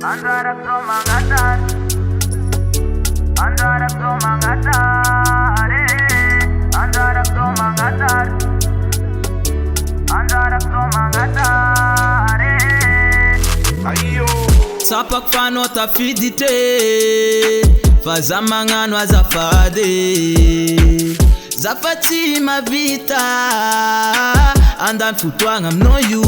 Anzarak Zomangatar, Anzarak Zomangatar, Anzarak Zomangatar, Anzarak Zomangatar. Ayo Sapak fano tafidite Fazamangano azafade Zafati mavita Andan futwanga mnoyu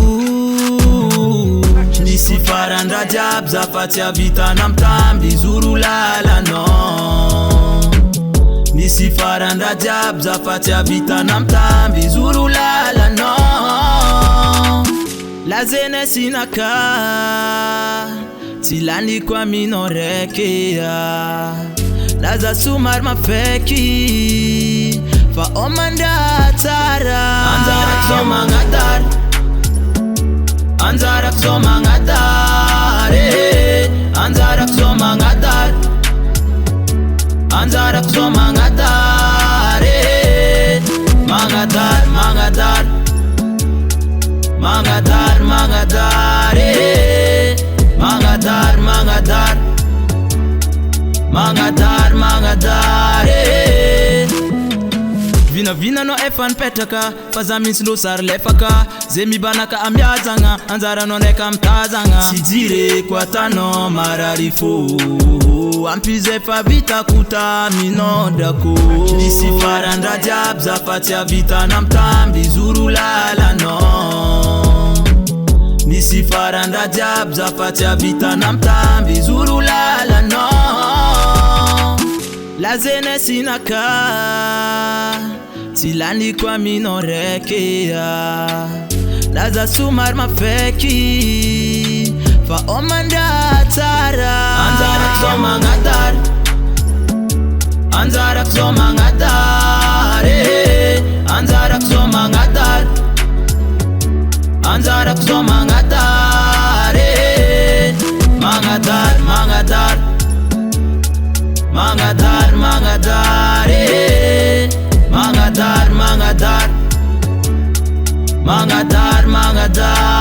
Nisi faranda jab Zafati avita namtambi Zuru lala no Nisi faranda jab Zafati avita namtambi Zuru lala no La zene sinaka Tilani kwa minorekea Laza sumar mafeki Fa omanda tara Anzarak Zomangatar, Anzarak Zomangatar, Anzarak Zomangatar, Anzarak Zomangatar, Mangatar, Mangatar, Mangatar, Mangatar, Mangatar, Mangatar, Mangatar, Mangatar. Vina vina no efan petaka Fazamin silo sar lefaka Zemi banaka ambiazanga Anzara no neka mtazanga Sijire kwa tano mararifo Ampize fa vita kuta minodako Nisi faranda jab Zafati ya vita na mtambi Zuru lala no Nisi faranda jab Zafati ya vita na mtambi Zuru lala no La zene sinaka Tilani kwa minorekea Laza sumar mafeki Fa omanda tara Anzarak Zomangatar, Anzarak Zomangatar, Anzarak Zomangatar, Anzarak Zomangatar, Mangatar, Mangatar, Mangatar, Mangatar, Mangatar, Mangatar, Mangatar, Mangatar.